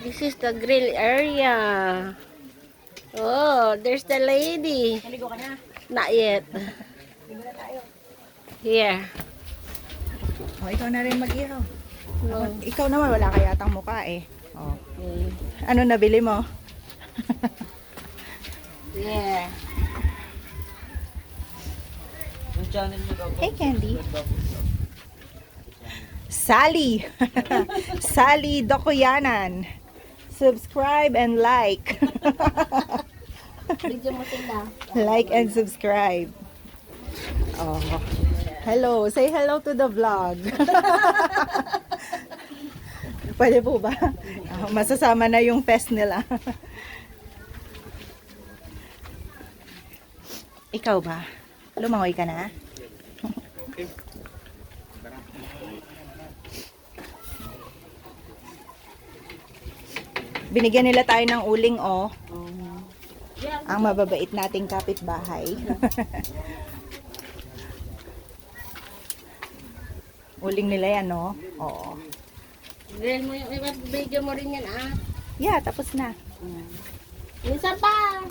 This is the grill area. Oh, there's the lady. Naligo ka na? Not yet. Ligo na tayo. Here. Oh, ikaw na rin mag-ihaw. No. Ikaw naman, wala ka yatang mukha eh. Oh. Okay. Ano nabili mo? Yeah. Hey, Candy. Sally. Sally Dokoyanan. Subscribe and like. Video mo sila. Like and subscribe. Oh. Hello. Say hello to the vlog. Pwede po ba? Oh, masasama na yung fest nila. Ikaw ba? Lumangoy ka na? Binigyan nila tayo ng uling oh. Ang mababait nating kapitbahay. Uling nila yan no? Oo. Grill mo yung video mo rin yan Yeah, tapos na. Minsan pa.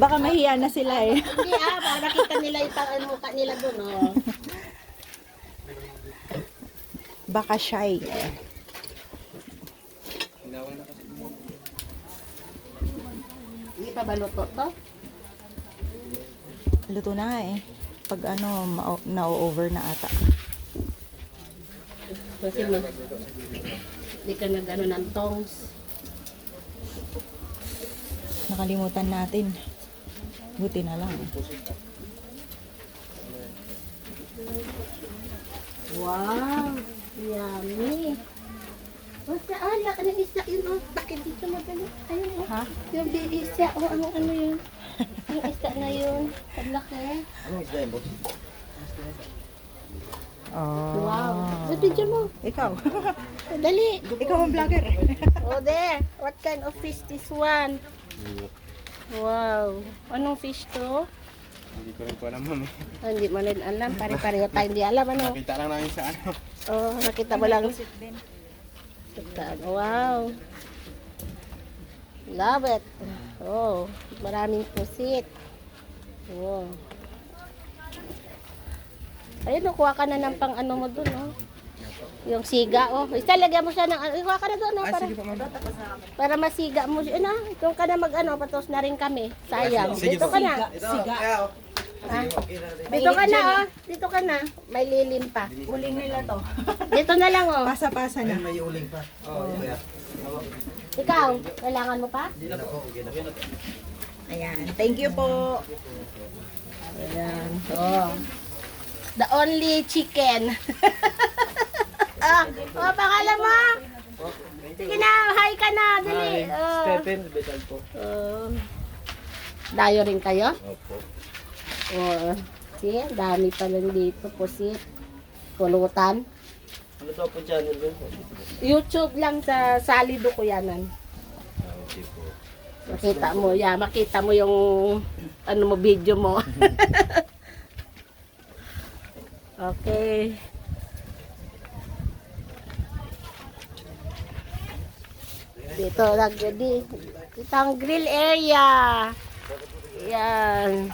Baka mahiya na sila eh. Hindi para nakita nila yung mukha nila dun Baka shy. Hindi pa ba luto to? Luto na eh. Pag ano, na-over na ata. Kasi hindi ka nag-ano ng tongs. Nakalimutan natin. Buti na lang. Wow! Yummy! Basta, laki ng isda yun, bakit dito madali? Ayun, Ha? yung isda, ano yun? Yung isda na yun, ang laki. Oh. Wow! Sa video mo, Ikaw. dali! Ikaw ang vlogger. Oh, there! What kind of fish this one? Wow! Anong fish to? Hindi ko rin po alam, ma'am. Hindi mo rin alam, pare-pareho tayo hindi alam, ano? Nakita lang namin sa ano. Oh, nakita mo lang. Wow. Love it. Oh, maraming pusit. Oh. Ayun, kuha ka na ng pang ano mo dun, oh. Yung siga, oh. Lagyan mo siya ng, kuha ka na dun, oh. Para, Sige po, ma'am. para masiga mo siya. Ano, doon ka na mag-ano, patos na rin kami. Sayang. Sige Dito po. ka na. Ah. Dito ka na, oh. Dito ka na. May lilim pa. Uling nila to. Dito na lang, oh. Pasa-pasa na. May uling pa. Oo, oh, Ikaw, kailangan mo pa? Ayan. Thank you po. Ayan. Oh. The only chicken. Pangalan mo? Sige na, hi ka na. Dali. Stephen, betal po. Dayo rin kayo? Opo. See, dami pa lang dito. Pusit. Pulutan. Ano daw po channel mo? YouTube lang sa Salido ko yanan. Okay po. Makita mo, makita mo yung ano mo, video mo. Okay. Dito, dito ang grill area. Yan.